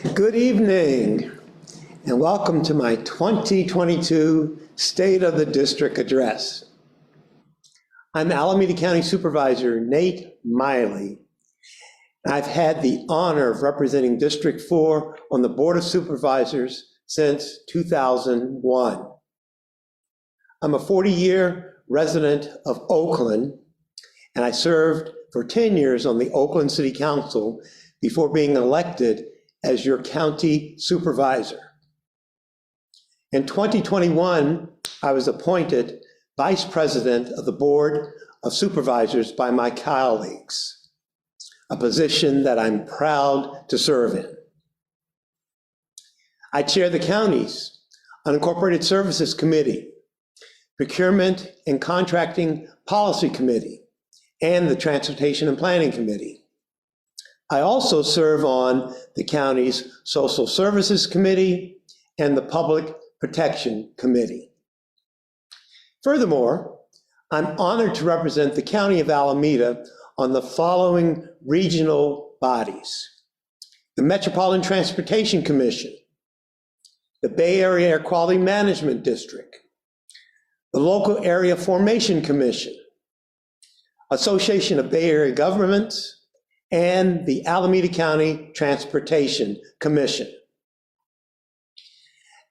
Good evening, and welcome to my 2022 State of the District Address. I'm Alameda County Supervisor Nate Miley. I've had the honor of representing District 4 on the Board of Supervisors since 2001. I'm a 40-year resident of Oakland, and I served for 10 years on the Oakland City Council before being elected as your county supervisor. In 2021, I was appointed Vice President of the Board of Supervisors by my colleagues, a position that I'm proud to serve in. I chair the county's Unincorporated Services Committee, Procurement and Contracting Policy Committee, and the Transportation and Planning Committee. I also serve on the county's Social Services Committee and the Public Protection Committee. Furthermore, I'm honored to represent the County of Alameda on the following regional bodies: the Metropolitan Transportation Commission, the Bay Area Air Quality Management District, the Local Area Formation Commission, Association of Bay Area Governments, and the Alameda County Transportation Commission.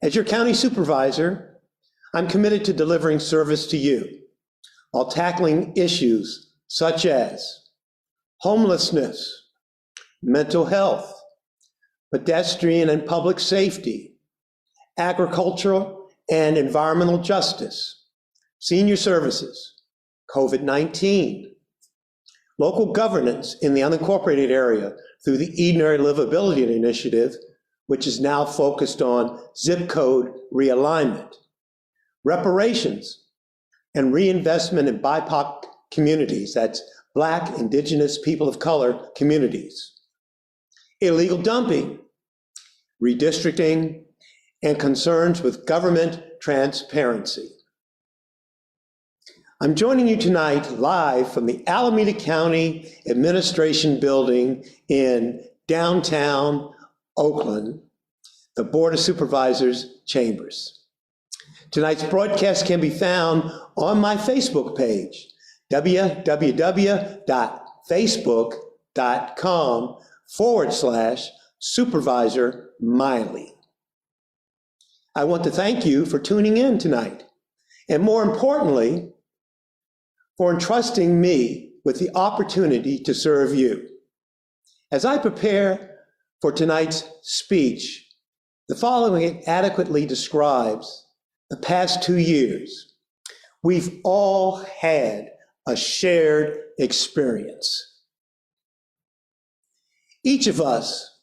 As your county supervisor, I'm committed to delivering service to you while tackling issues such as homelessness, mental health, pedestrian and public safety, agricultural and environmental justice, senior services, COVID-19, local governance in the unincorporated area through the Eden Area Livability Initiative, which is now focused on zip code realignment, reparations, and reinvestment in BIPOC communities, that's Black, Indigenous, people of color communities, illegal dumping, redistricting, and concerns with government transparency. I'm joining you tonight live from the Alameda County Administration Building in downtown Oakland, the Board of Supervisors chambers. Tonight's broadcast can be found on my Facebook page, www.facebook.com/Supervisor Miley. I want to thank you for tuning in tonight, and more importantly, for entrusting me with the opportunity to serve you. As I prepare for tonight's speech, the following adequately describes the past 2 years. We've all had a shared experience. Each of us,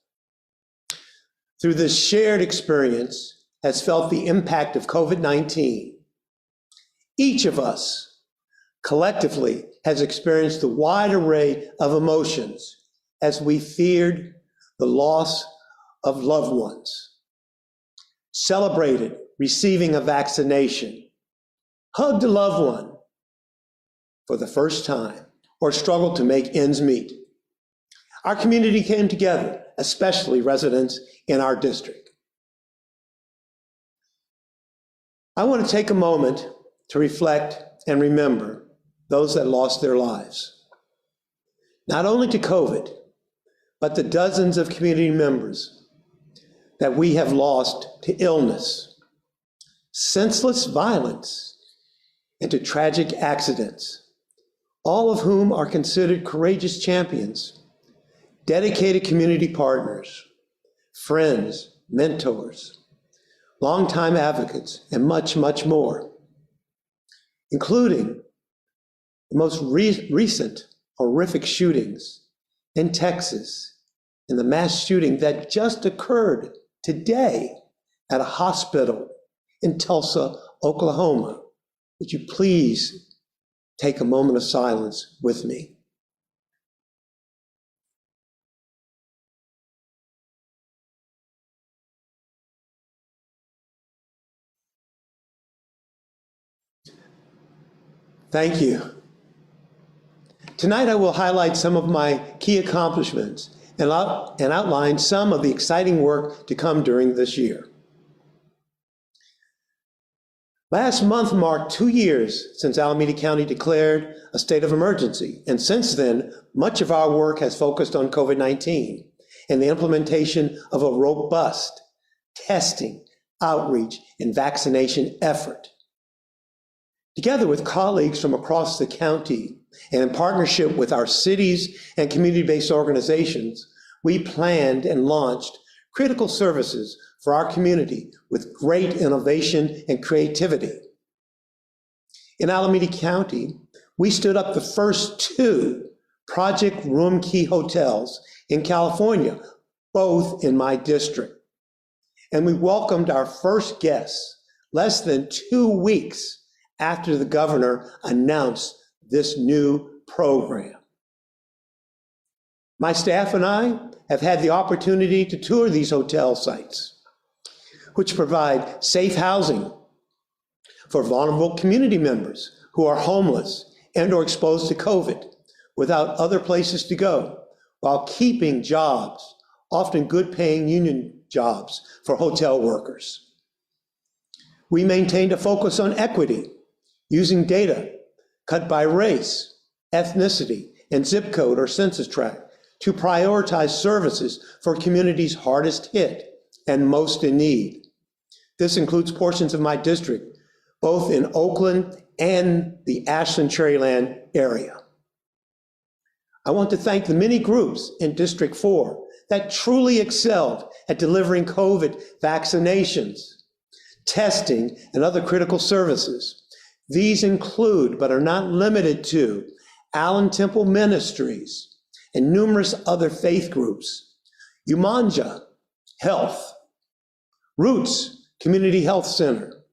through this shared experience, has felt the impact of COVID-19. Each of us collectively has experienced a wide array of emotions as we feared the loss of loved ones, celebrated receiving a vaccination, hugged a loved one for the first time, or struggled to make ends meet. Our community came together, especially residents in our district. I want to take a moment to reflect and remember those that lost their lives, not only to COVID, but the dozens of community members that we have lost to illness, senseless violence, and to tragic accidents, all of whom are considered courageous champions, dedicated community partners, friends, mentors, longtime advocates, and much, much more, including the most recent horrific shootings in Texas, and the mass shooting that just occurred today at a hospital in Tulsa, Oklahoma. Would you please take a moment of silence with me? Thank you. Tonight I will highlight some of my key accomplishments and outline some of the exciting work to come during this year. Last month marked 2 years since Alameda County declared a state of emergency, and since then, much of our work has focused on COVID-19 and the implementation of a robust testing, outreach, and vaccination effort. Together with colleagues from across the county and in partnership with our cities and community-based organizations, we planned and launched critical services for our community with great innovation and creativity. In Alameda County, we stood up the first 2 Project Room Key hotels in California, both in my district. And we welcomed our first guests less than 2 weeks after the governor announced this new program. My staff and I have had the opportunity to tour these hotel sites, which provide safe housing for vulnerable community members who are homeless and or exposed to COVID without other places to go, while keeping jobs, often good-paying union jobs for hotel workers. We maintained a focus on equity, using data cut by race, ethnicity, and zip code or census tract to prioritize services for communities hardest hit and most in need. This includes portions of my district, both in Oakland and the Ashland-Cherryland area. I want to thank the many groups in District 4 that truly excelled at delivering COVID vaccinations, testing, and other critical services. These include, but are not limited to, Allen Temple Ministries and numerous other faith groups, Umanja Health, Roots Community Health Center,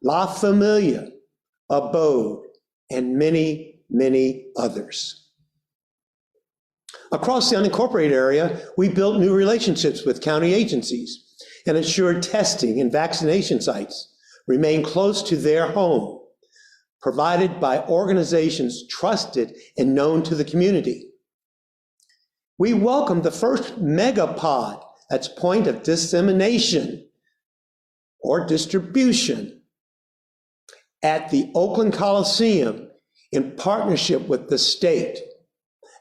La Familia, Abode, and many, many others. Across the unincorporated area, we built new relationships with county agencies and ensured testing and vaccination sites remain close to their home, provided by organizations trusted and known to the community. We welcomed the first megapod, that's point of dissemination or distribution, at the Oakland Coliseum in partnership with the state,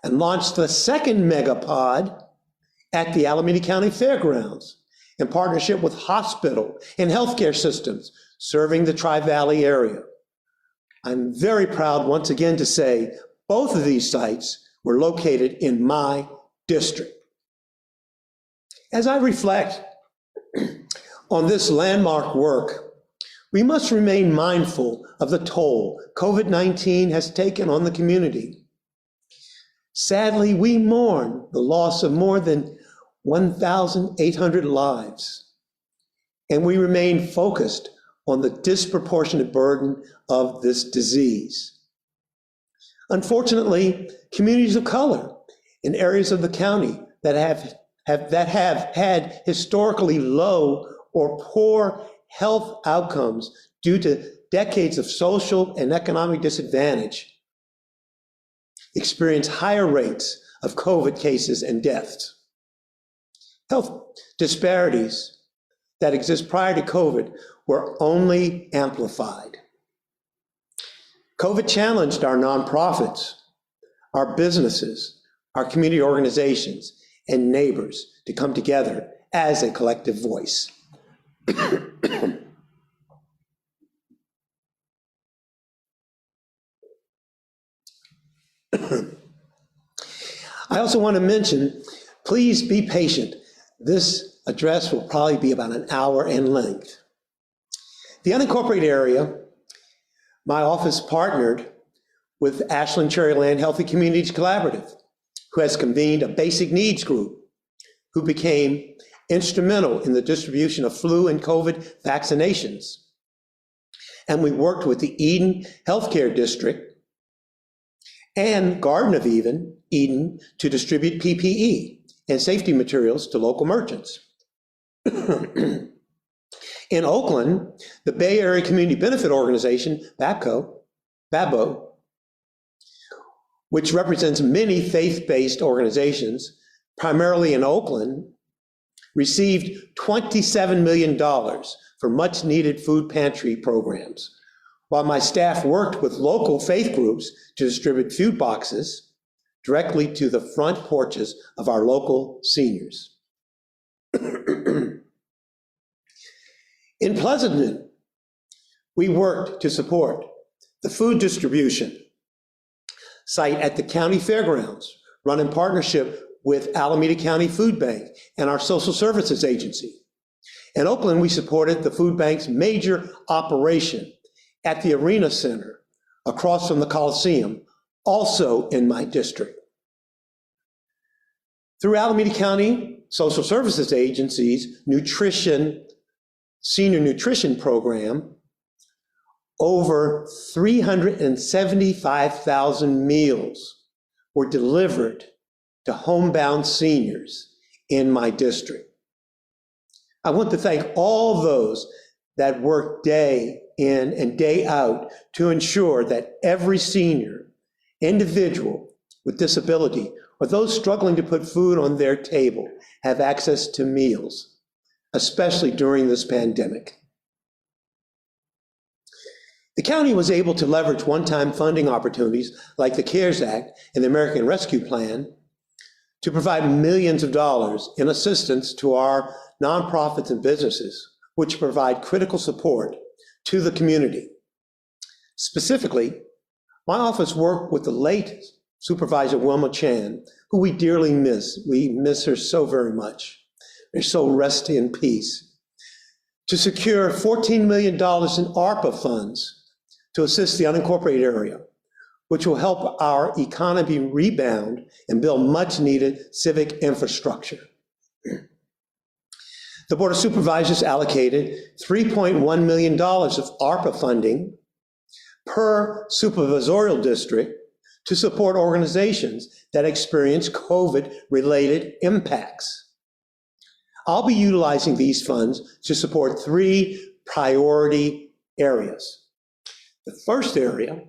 and launched the second megapod at the Alameda County Fairgrounds in partnership with hospital and healthcare systems serving the Tri-Valley area. I'm very proud once again to say both of these sites were located in my district. As I reflect on this landmark work, we must remain mindful of the toll COVID-19 has taken on the community. Sadly, we mourn the loss of more than 1,800 lives, and we remain focused on the disproportionate burden of this disease. Unfortunately, communities of color in areas of the county that have had historically low or poor health outcomes due to decades of social and economic disadvantage experience higher rates of COVID cases and deaths. Health disparities that exist prior to COVID were only amplified. COVID challenged our nonprofits, our businesses, our community organizations, and neighbors to come together as a collective voice. I also want to mention, please be patient. This address will probably be about an hour in length. The unincorporated area, my office partnered with Ashland-Cherryland Healthy Communities Collaborative, who has convened a basic needs group who became instrumental in the distribution of flu and COVID vaccinations. And we worked with the Eden Healthcare District and Garden of Eden to distribute PPE and safety materials to local merchants. In Oakland, the Bay Area Community Benefit Organization, BABO, which represents many faith-based organizations, primarily in Oakland, received $27 million for much needed food pantry programs, while my staff worked with local faith groups to distribute food boxes directly to the front porches of our local seniors. In Pleasanton, we worked to support the food distribution site at the county fairgrounds, run in partnership with Alameda County Food Bank and our social services agency. In Oakland, we supported the food bank's major operation at the Arena Center across from the Coliseum, also in my district. Through Alameda County Social Services Agency's senior nutrition program, over 375,000 meals were delivered to homebound seniors in my district. I want to thank all those that work day in and day out to ensure that every senior, individual with disability, or those struggling to put food on their table have access to meals, especially during this pandemic. The county was able to leverage one-time funding opportunities like the CARES Act and the American Rescue Plan to provide millions of dollars in assistance to our nonprofits and businesses, which provide critical support to the community. Specifically, my office worked with the late Supervisor Wilma Chan, who we dearly miss. We miss her so very much. May so rest in peace. To secure $14 million in ARPA funds to assist the unincorporated area, which will help our economy rebound and build much needed civic infrastructure. The Board of Supervisors allocated $3.1 million of ARPA funding per supervisorial district to support organizations that experience COVID-related impacts. I'll be utilizing these funds to support 3 priority areas. The first area,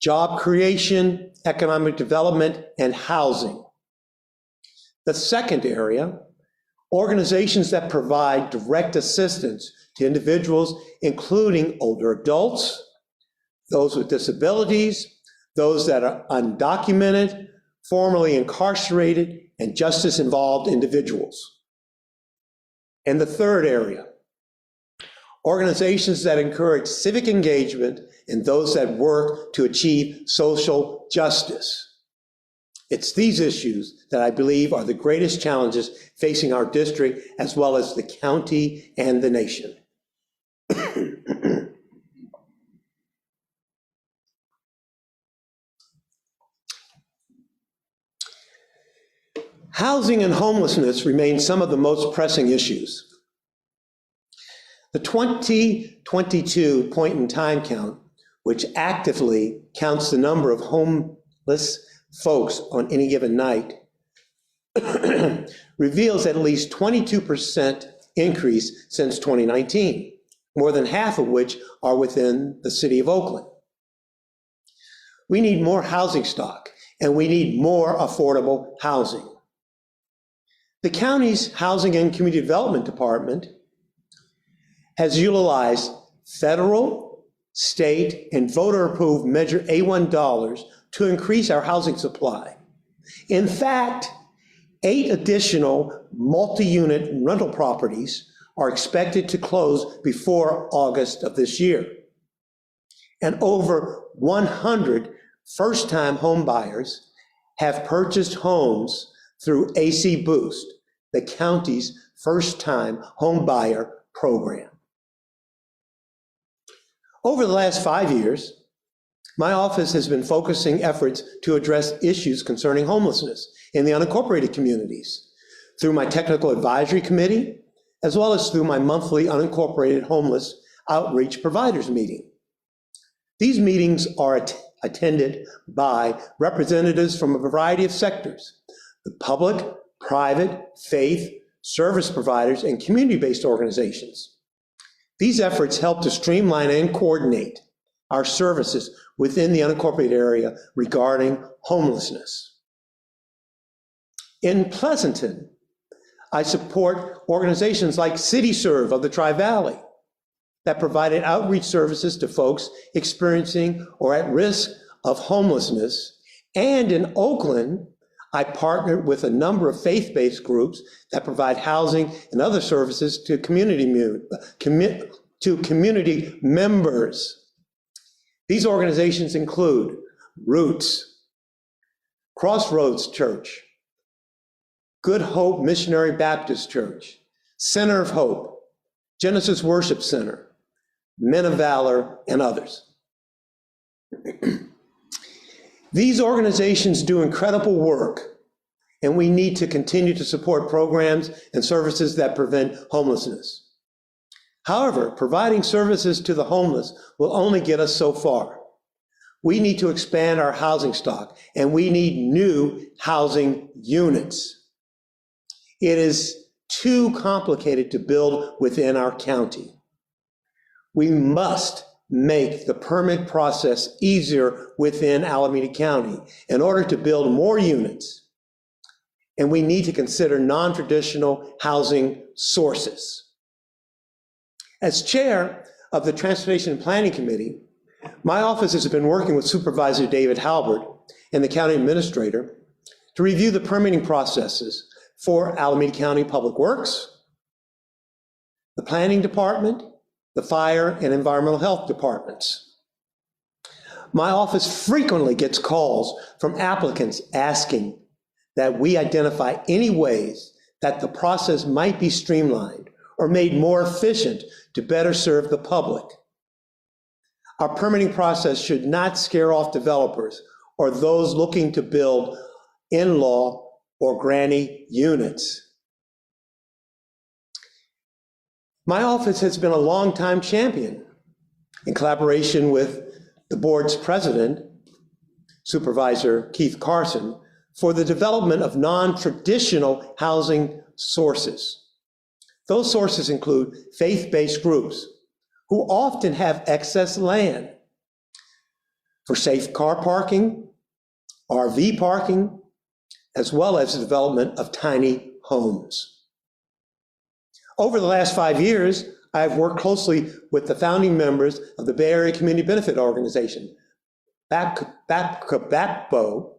job creation, economic development, and housing. The second area, organizations that provide direct assistance to individuals, including older adults, those with disabilities, those that are undocumented, formerly incarcerated, and justice-involved individuals. And the third area, organizations that encourage civic engagement and those that work to achieve social justice. It's these issues that I believe are the greatest challenges facing our district as well as the county and the nation. Housing and homelessness remain some of the most pressing issues. The 2022 point-in-time count, which actively counts the number of homeless folks on any given night, reveals at least 22% increase since 2019, more than half of which are within the city of Oakland. We need more housing stock, and we need more affordable housing. The county's Housing and Community Development Department has utilized federal, state, and voter-approved Measure A1 dollars to increase our housing supply. In fact, 8 additional multi-unit rental properties are expected to close before August of this year. And over 100 first-time home buyers have purchased homes through AC Boost, the county's first-time home buyer program. Over the last 5 years, my office has been focusing efforts to address issues concerning homelessness in the unincorporated communities through my technical advisory committee, as well as through my monthly unincorporated homeless outreach providers meeting. These meetings are attended by representatives from a variety of sectors: the public, private, faith, service providers, and community-based organizations. These efforts help to streamline and coordinate our services within the unincorporated area regarding homelessness. In Pleasanton, I support organizations like CityServe of the Tri-Valley that provided outreach services to folks experiencing or at risk of homelessness. And in Oakland, I partnered with a number of faith-based groups that provide housing and other services to community members. These organizations include Roots, Crossroads Church, Good Hope Missionary Baptist Church, Center of Hope, Genesis Worship Center, Men of Valor, and others. These organizations do incredible work, and we need to continue to support programs and services that prevent homelessness. However, providing services to the homeless will only get us so far. We need to expand our housing stock, and we need new housing units. It is too complicated to build within our county. We must make the permit process easier within Alameda County in order to build more units. And we need to consider non-traditional housing sources. As chair of the Transportation and Planning Committee, my office has been working with Supervisor David Halbert and the county administrator to review the permitting processes for Alameda County Public Works, the Planning Department, the Fire and Environmental Health Departments. My office frequently gets calls from applicants asking that we identify any ways that the process might be streamlined or made more efficient to better serve the public. Our permitting process should not scare off developers or those looking to build in-law or granny units. My office has been a longtime champion in collaboration with the board's president, Supervisor Keith Carson, for the development of non-traditional housing sources. Those sources include faith-based groups who often have excess land for safe car parking, RV parking, as well as the development of tiny homes. Over the last 5 years, I've worked closely with the founding members of the Bay Area Community Benefit Organization, BAPBO,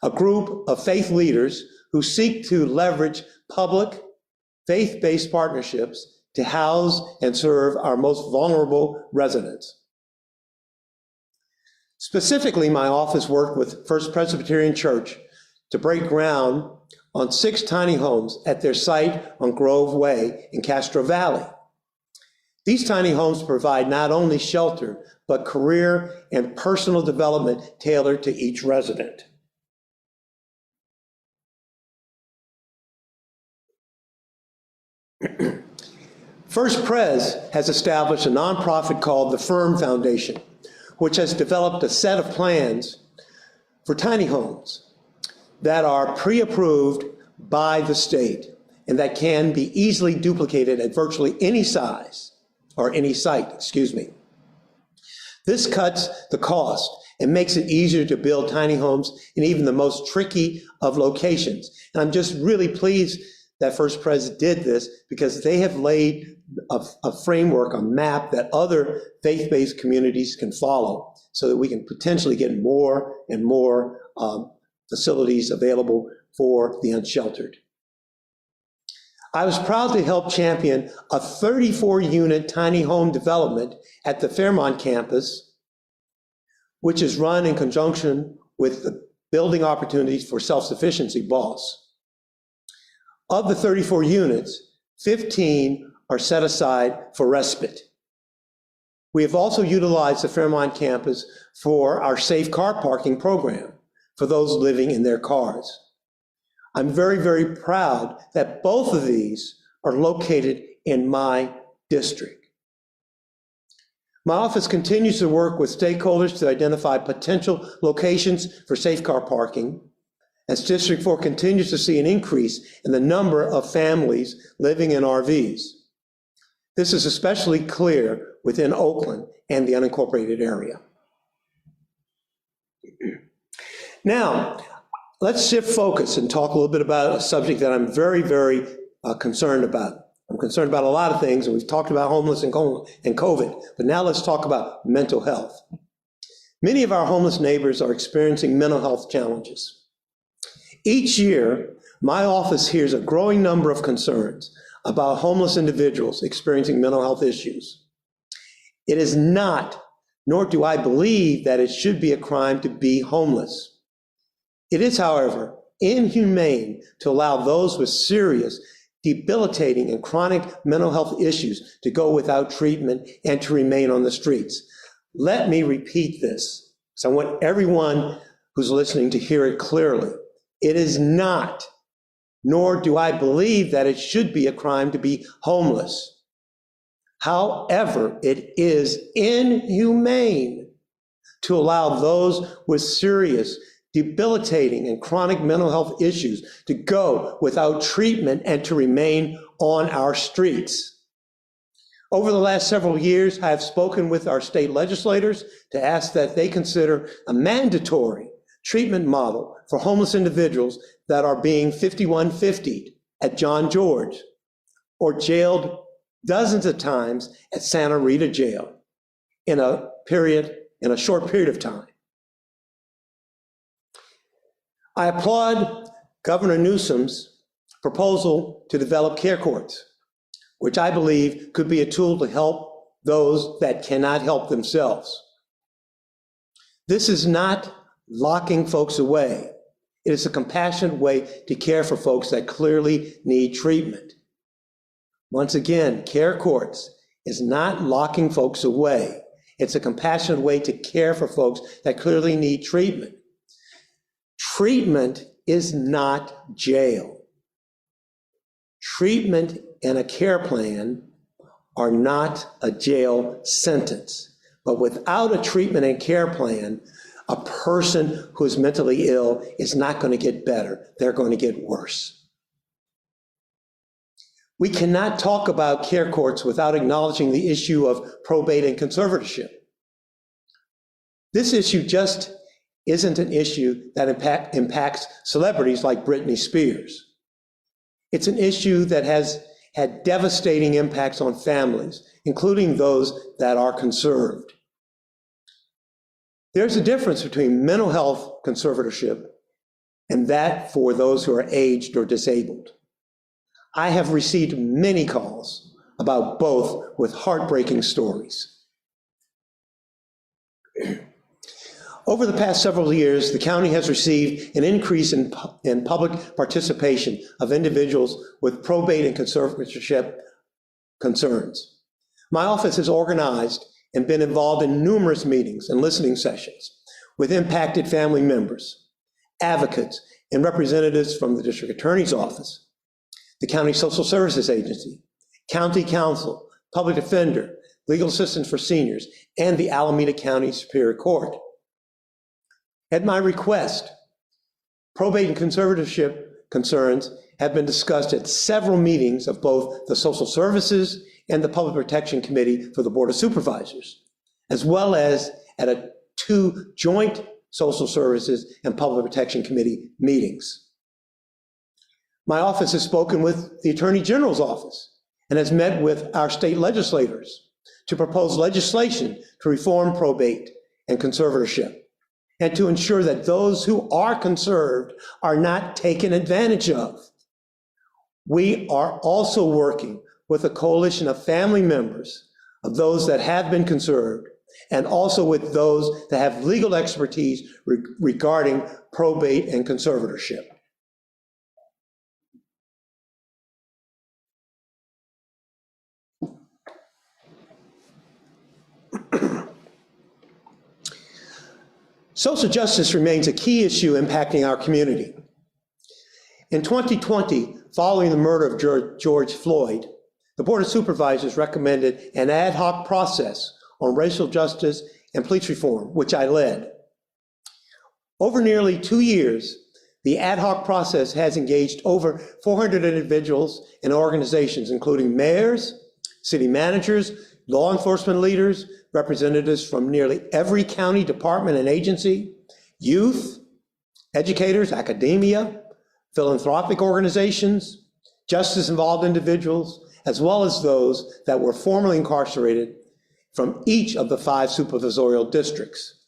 a group of faith leaders who seek to leverage public, faith-based partnerships to house and serve our most vulnerable residents. Specifically, my office worked with First Presbyterian Church to break ground on 6 tiny homes at their site on Grove Way in Castro Valley. These tiny homes provide not only shelter, but career and personal development tailored to each resident. First Pres has established a nonprofit called the Firm Foundation, which has developed a set of plans for tiny homes that are pre-approved by the state and that can be easily duplicated at virtually any size or any site, This cuts the cost and makes it easier to build tiny homes in even the most tricky of locations. And I'm just really pleased that First Pres did this because they have laid a framework, a map that other faith-based communities can follow so that we can potentially get more and more facilities available for the unsheltered. I was proud to help champion a 34-unit tiny home development at the Fairmont campus, which is run in conjunction with the Building Opportunities for Self-Sufficiency, BOSS. Of the 34 units, 15 are set aside for respite. We have also utilized the Fairmont campus for our safe car parking program for those living in their cars. I'm very, very proud that both of these are located in my district. My office continues to work with stakeholders to identify potential locations for safe car parking, as District 4 continues to see an increase in the number of families living in RVs. This is especially clear within Oakland and the unincorporated area. Now, Let's shift focus and talk a little bit about a subject that I'm very, very concerned about. I'm concerned about a lot of things, and we've talked about homeless and COVID, but now let's talk about mental health. Many of our homeless neighbors are experiencing mental health challenges. Each year, my office hears a growing number of concerns about homeless individuals experiencing mental health issues. It is not, nor do I believe that it should be a crime to be homeless. It is, however, inhumane to allow those with serious, debilitating, and chronic mental health issues to go without treatment and to remain on the streets. Let me repeat this, because I want everyone who's listening to hear it clearly. It is not, nor do I believe that it should be a crime to be homeless. However, it is inhumane to allow those with serious, debilitating, and chronic mental health issues to go without treatment and to remain on our streets. Over the last several years, I have spoken with our state legislators to ask that they consider a mandatory treatment model for homeless individuals that are being 5150'd at John George or jailed dozens of times at Santa Rita Jail in a short period of time. I applaud Governor Newsom's proposal to develop care courts, which I believe could be a tool to help those that cannot help themselves. This is not locking folks away. It is a compassionate way to care for folks that clearly need treatment. Once again, care courts is not locking folks away. It's a compassionate way to care for folks that clearly need treatment. Treatment is not jail. Treatment and a care plan are not a jail sentence. But without a treatment and care plan, a person who is mentally ill is not going to get better. They're going to get worse. We cannot talk about care courts without acknowledging the issue of probate and conservatorship. This issue just isn't an issue that impacts celebrities like Britney Spears. It's an issue that has had devastating impacts on families, including those that are conserved. There's a difference between mental health conservatorship and that for those who are aged or disabled. I have received many calls about both with heartbreaking stories. Over the past several years, the county has received an increase in public participation of individuals with probate and conservatorship concerns. My office has organized and been involved in numerous meetings and listening sessions with impacted family members, advocates, and representatives from the district attorney's office, the county social services agency, county council, public defender, legal assistance for seniors, and the Alameda County Superior Court. At my request, probate and conservatorship concerns have been discussed at several meetings of both the Social Services and the Public Protection Committee for the Board of Supervisors, as well as at two joint Social Services and Public Protection Committee meetings. My office has spoken with the Attorney General's office and has met with our state legislators to propose legislation to reform probate and conservatorship, and to ensure that those who are conserved are not taken advantage of. We are also working with a coalition of family members of those that have been conserved, and also with those that have legal expertise regarding probate and conservatorship. Social justice remains a key issue impacting our community. In 2020, following the murder of George Floyd, the Board of Supervisors recommended an ad hoc process on racial justice and police reform, which I led. Over nearly 2 years, the ad hoc process has engaged over 400 individuals and organizations, including mayors, city managers, law enforcement leaders, representatives from nearly every county department and agency, youth, educators, academia, philanthropic organizations, justice-involved individuals, as well as those that were formerly incarcerated from each of the 5 supervisorial districts.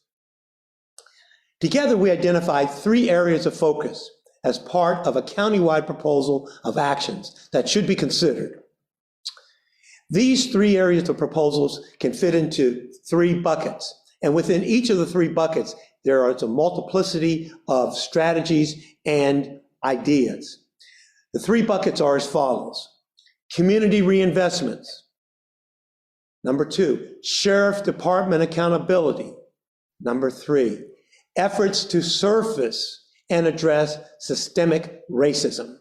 Together, we identified 3 areas of focus as part of a countywide proposal of actions that should be considered. These 3 areas of proposals can fit into 3 buckets, and within each of the 3 buckets, there is a multiplicity of strategies and ideas. The 3 buckets are as follows: community reinvestments. Number 2, Sheriff Department accountability. Number 3, efforts to surface and address systemic racism.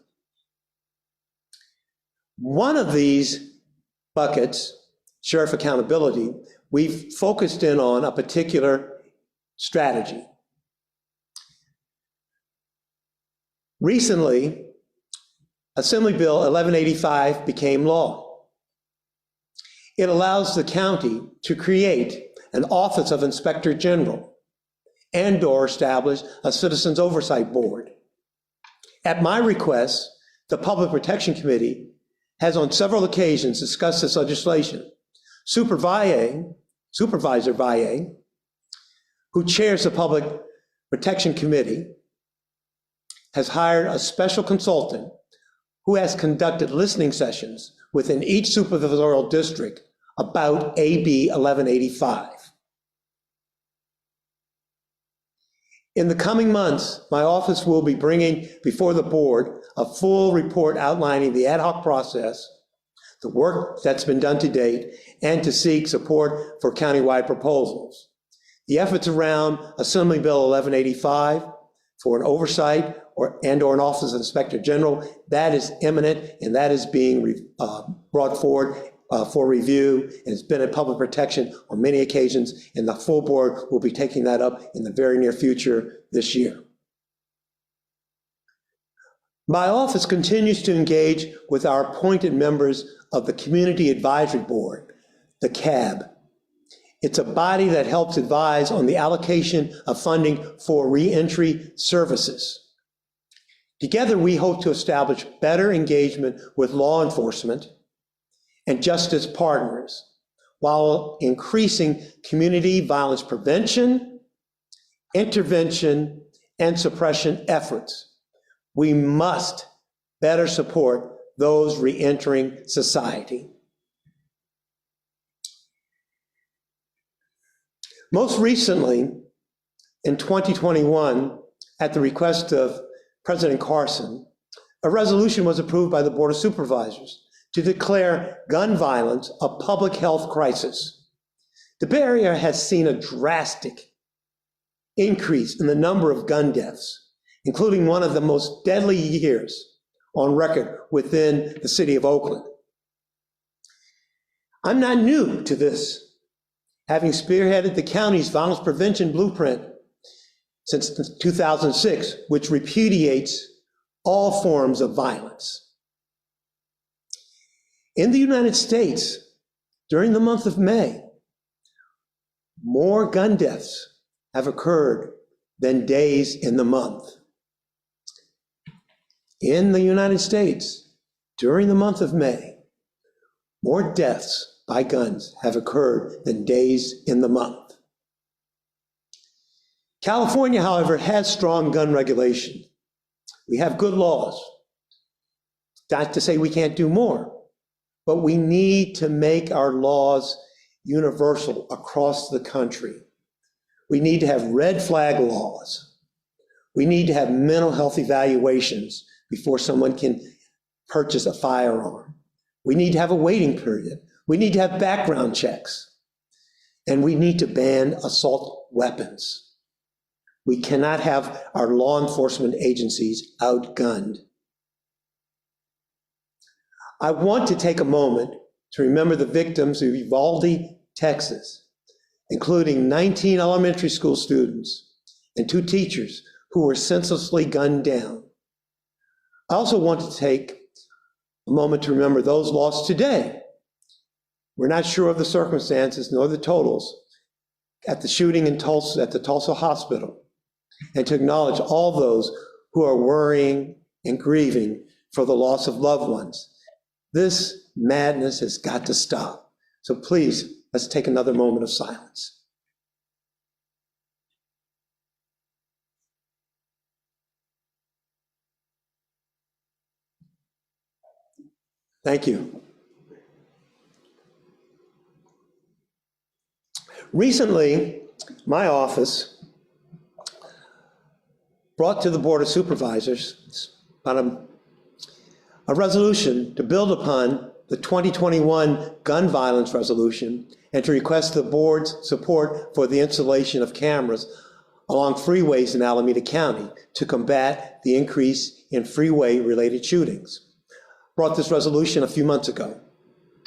One of these buckets, sheriff accountability, we've focused in on a particular strategy. Recently, Assembly Bill 1185 became law. It allows the county to create an Office of Inspector General and/or establish a Citizens Oversight Board. At my request, the Public Protection Committee has on several occasions discussed this legislation. Supervisor Valle, who chairs the Public Protection Committee, has hired a special consultant who has conducted listening sessions within each supervisorial district about AB 1185. In the coming months, my office will be bringing before the board a full report outlining the ad hoc process, the work that's been done to date, and to seek support for countywide proposals. The efforts around Assembly Bill 1185 for an oversight or an Office of Inspector General, that is imminent, and that is being brought forward for review, and it's been in public protection on many occasions, and the full board will be taking that up in the very near future this year. My office continues to engage with our appointed members of the Community Advisory Board, the CAB. It's a body that helps advise on the allocation of funding for reentry services. Together, we hope to establish better engagement with law enforcement and justice partners while increasing community violence prevention, intervention, and suppression efforts. We must better support those reentering society. Most recently, in 2021, at the request of President Carson, a resolution was approved by the Board of Supervisors to declare gun violence a public health crisis. The Bay Area has seen a drastic increase in the number of gun deaths, including one of the most deadly years on record within the city of Oakland. I'm not new to this, having spearheaded the county's violence prevention blueprint since 2006, which repudiates all forms of violence. In the United States, during the month of May, more gun deaths have occurred than days in the month. In the United States, during the month of May, more deaths by guns have occurred than days in the month. California, however, has strong gun regulation. We have good laws. Not to say we can't do more, but we need to make our laws universal across the country. We need to have red flag laws. We need to have mental health evaluations before someone can purchase a firearm. We need to have a waiting period. We need to have background checks. And we need to ban assault weapons. We cannot have our law enforcement agencies outgunned. I want to take a moment to remember the victims of Uvalde, Texas, including 19 elementary school students and 2 teachers who were senselessly gunned down. I also want to take a moment to remember those lost today. We're not sure of the circumstances nor the totals at the shooting in Tulsa, at the Tulsa hospital. and to acknowledge all those who are worrying and grieving for the loss of loved ones. This madness has got to stop. So please, let's take another moment of silence. Thank you. Recently, my office brought to the Board of Supervisors about a resolution to build upon the 2021 gun violence resolution and to request the board's support for the installation of cameras along freeways in Alameda County to combat the increase in freeway-related shootings. Brought this resolution a few months ago,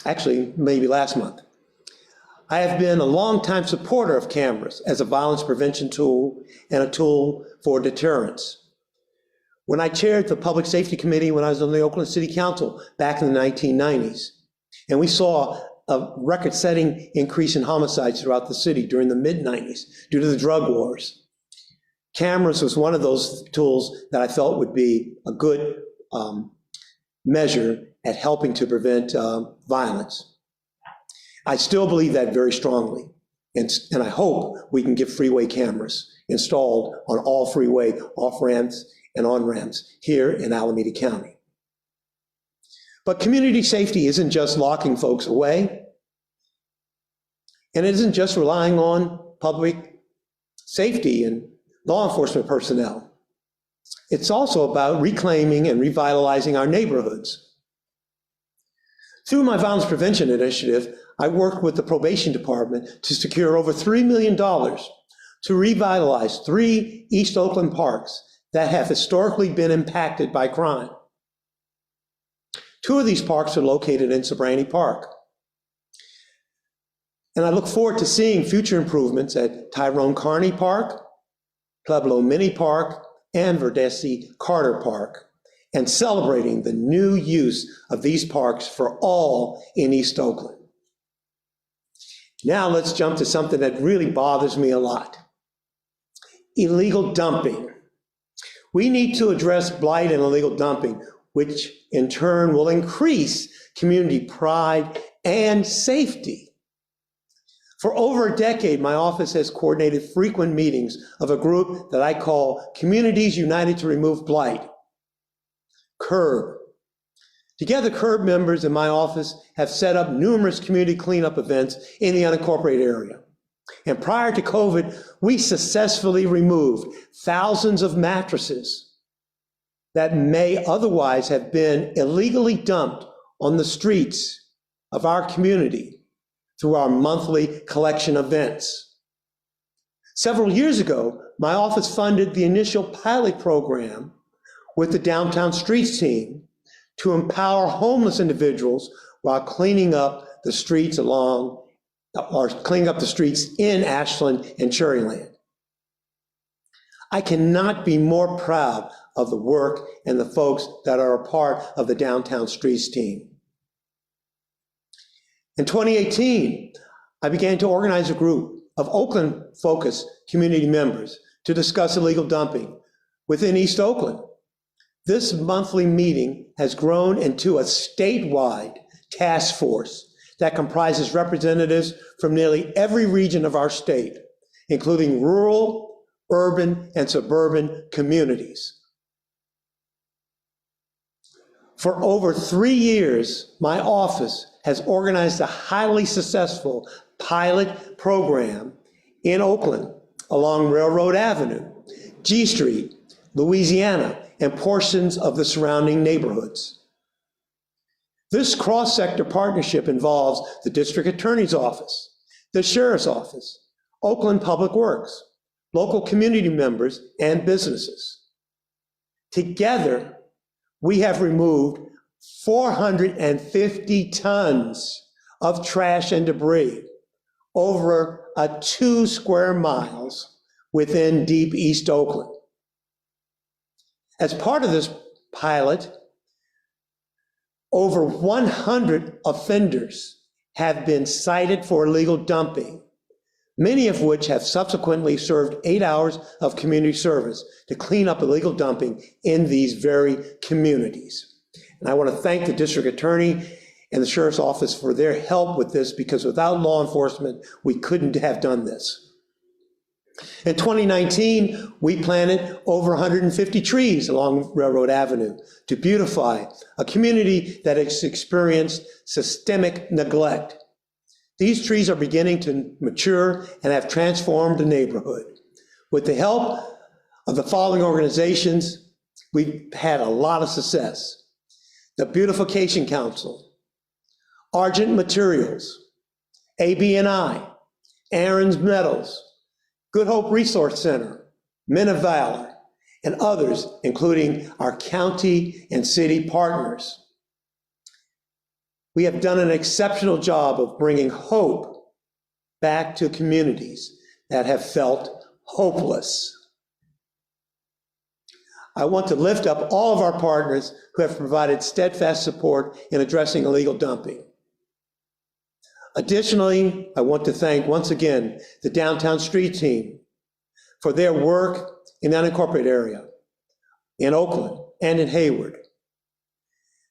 actually maybe last month. I have been a longtime supporter of cameras as a violence prevention tool and a tool for deterrence. When I chaired the Public Safety Committee when I was on the Oakland City Council back in the 1990s, and we saw a record-setting increase in homicides throughout the city during the mid-90s due to the drug wars. Cameras was one of those tools that I felt would be a good measure at helping to prevent violence. I still believe that very strongly, and I hope we can get freeway cameras installed on all freeway off-ramps and on-ramps here in Alameda County. But community safety isn't just locking folks away, and it isn't just relying on public safety and law enforcement personnel. It's also about reclaiming and revitalizing our neighborhoods. Through my violence prevention initiative, I worked with the probation department to secure over $3 million to revitalize 3 East Oakland parks that have historically been impacted by crime. 2 of these parks are located in Sobrani Park. And I look forward to seeing future improvements at Tyrone Carney Park, Pueblo Mini Park, and Verdesi Carter Park, and celebrating the new use of these parks for all in East Oakland. Now let's jump to something that really bothers me a lot. Illegal dumping. We need to address blight and illegal dumping, which in turn will increase community pride and safety. For over a decade, my office has coordinated frequent meetings of a group that I call Communities United to Remove Blight, CURB. Together, CURB members in my office have set up numerous community cleanup events in the unincorporated area. And prior to COVID, we successfully removed thousands of mattresses that may otherwise have been illegally dumped on the streets of our community through our monthly collection events. Several years ago, my office funded the initial pilot program with the Downtown Streets team to empower homeless individuals while cleaning up the streets in Ashland and Cherryland. I cannot be more proud of the work and the folks that are a part of the Downtown Streets team. In 2018, I began to organize a group of Oakland-focused community members to discuss illegal dumping within East Oakland. This monthly meeting has grown into a statewide task force that comprises representatives from nearly every region of our state, including rural, urban, and suburban communities. For over 3 years, my office has organized a highly successful pilot program in Oakland along Railroad Avenue, G Street, Louisiana, and portions of the surrounding neighborhoods. This cross-sector partnership involves the District Attorney's Office, the Sheriff's Office, Oakland Public Works, local community members, and businesses. Together, we have removed 450 tons of trash and debris over 2 square miles within deep East Oakland. As part of this pilot, over 100 offenders have been cited for illegal dumping, many of which have subsequently served 8 hours of community service to clean up illegal dumping in these very communities. And I want to thank the district attorney and the sheriff's office for their help with this, because without law enforcement, we couldn't have done this. In 2019, we planted over 150 trees along Railroad Avenue to beautify a community that has experienced systemic neglect. These trees are beginning to mature and have transformed the neighborhood. With the help of the following organizations, we've had a lot of success. The Beautification Council, Argent Materials, AB&I, Aaron's Metals, Good Hope Resource Center, Men of Valor, and others, including our county and city partners. We have done an exceptional job of bringing hope back to communities that have felt hopeless. I want to lift up all of our partners who have provided steadfast support in addressing illegal dumping. Additionally, I want to thank once again the Downtown Street Team for their work in the unincorporated area, in Oakland and in Hayward.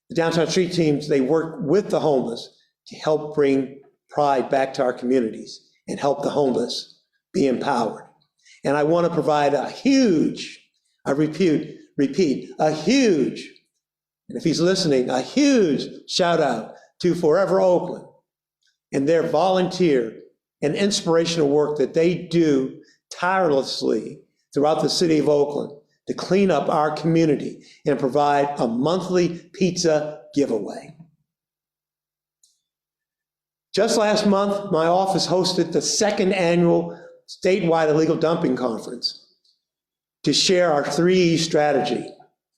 The Downtown Street Teams, they work with the homeless to help bring pride back to our communities and help the homeless be empowered. And I want to provide a huge, I repeat, a huge, and if he's listening, a huge shout out to Forever Oakland and their volunteer and inspirational work that they do tirelessly throughout the city of Oakland to clean up our community and provide a monthly pizza giveaway. Just last month, my office hosted the second annual statewide illegal dumping conference to share our 3E strategy: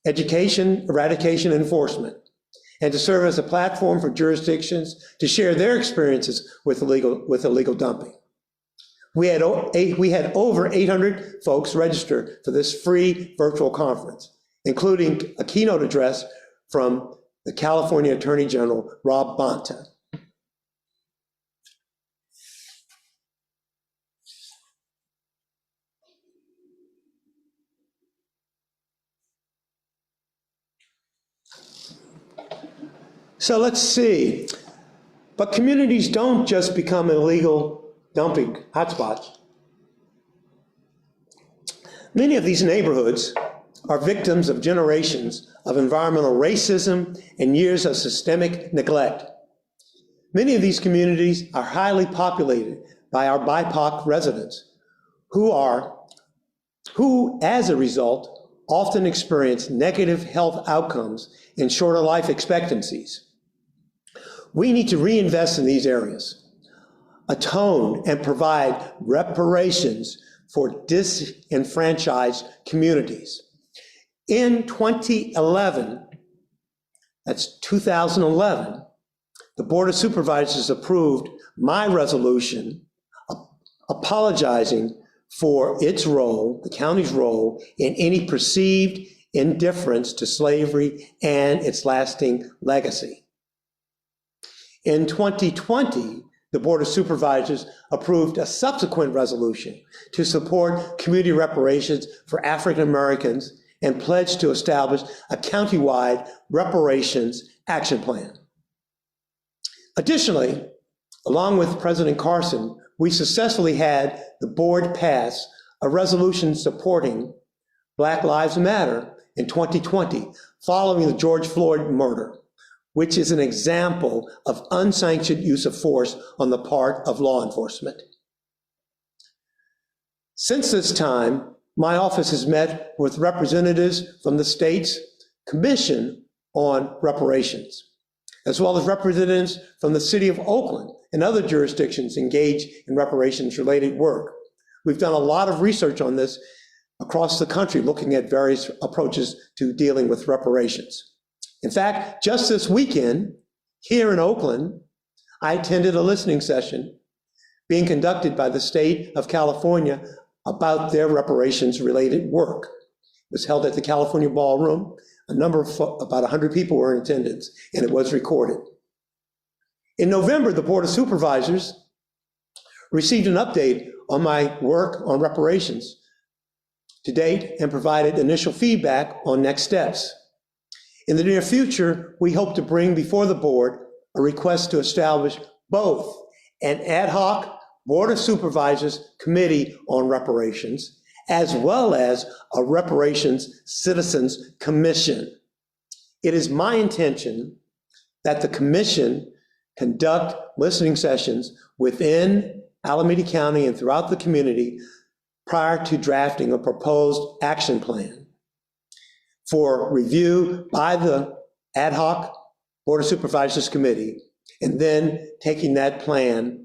education, eradication, and enforcement, and to serve as a platform for jurisdictions to share their experiences with illegal dumping. We had over 800 folks register for this free virtual conference, including a keynote address from the California Attorney General, Rob Bonta. So let's see. But communities don't just become illegal dumping hotspots. Many of these neighborhoods are victims of generations of environmental racism and years of systemic neglect. Many of these communities are highly populated by our BIPOC residents who, as a result, often experience negative health outcomes and shorter life expectancies. We need to reinvest in these areas, atone and provide reparations for disenfranchised communities. In 2011, that's 2011, the Board of Supervisors approved my resolution apologizing for its role, the county's role, in any perceived indifference to slavery and its lasting legacy. In 2020, the Board of Supervisors approved a subsequent resolution to support community reparations for African Americans and pledged to establish a countywide reparations action plan. Additionally, along with President Carson, we successfully had the board pass a resolution supporting Black Lives Matter in 2020, following the George Floyd murder, which is an example of unsanctioned use of force on the part of law enforcement. Since this time, my office has met with representatives from the state's Commission on Reparations, as well as representatives from the city of Oakland and other jurisdictions engaged in reparations-related work. We've done a lot of research on this across the country, looking at various approaches to dealing with reparations. In fact, just this weekend, here in Oakland, I attended a listening session being conducted by the state of California about their reparations-related work. It was held at the California Ballroom. About 100 people were in attendance, and it was recorded. In November, the Board of Supervisors received an update on my work on reparations to date and provided initial feedback on next steps. In the near future, we hope to bring before the board a request to establish both an ad hoc Board of Supervisors Committee on Reparations, as well as a Reparations Citizens Commission. It is my intention that the commission conduct listening sessions within Alameda County and throughout the community prior to drafting a proposed action plan for review by the ad hoc Board of Supervisors Committee, and then taking that plan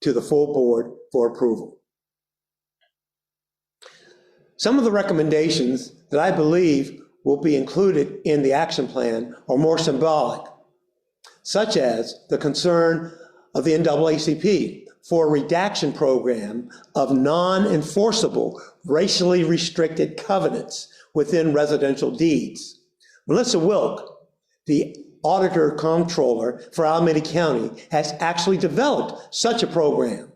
to the full board for approval. Some of the recommendations that I believe will be included in the action plan are more symbolic, such as the concern of the NAACP for a redaction program of non-enforceable racially restricted covenants within residential deeds. Melissa Wilk, the Auditor Comptroller for Alameda County, has actually developed such a program,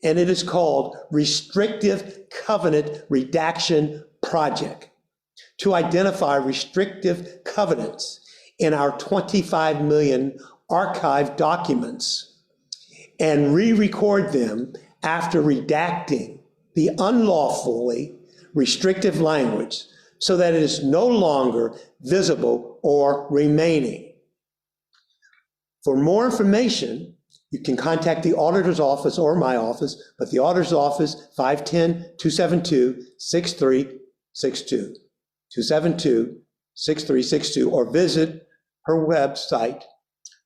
and it is called Restrictive Covenant Redaction Project, to identify restrictive covenants in our 25 million archived documents and re-record them after redacting the unlawfully restrictive language so that it is no longer visible or remaining. For more information, you can contact the auditor's office or my office, but the auditor's office, 510-272-6362, 272-6362, or visit her website,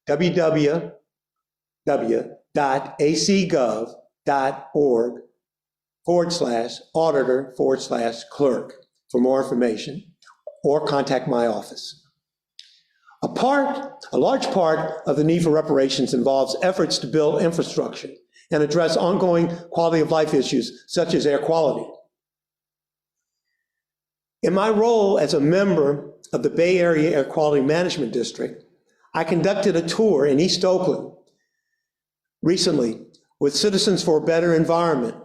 www.acgov.org/auditor/clerk for more information, or contact my office. A large part of the need for reparations involves efforts to build infrastructure and address ongoing quality of life issues such as air quality. In my role as a member of the Bay Area Air Quality Management District, I conducted a tour in East Oakland recently with Citizens for a Better Environment,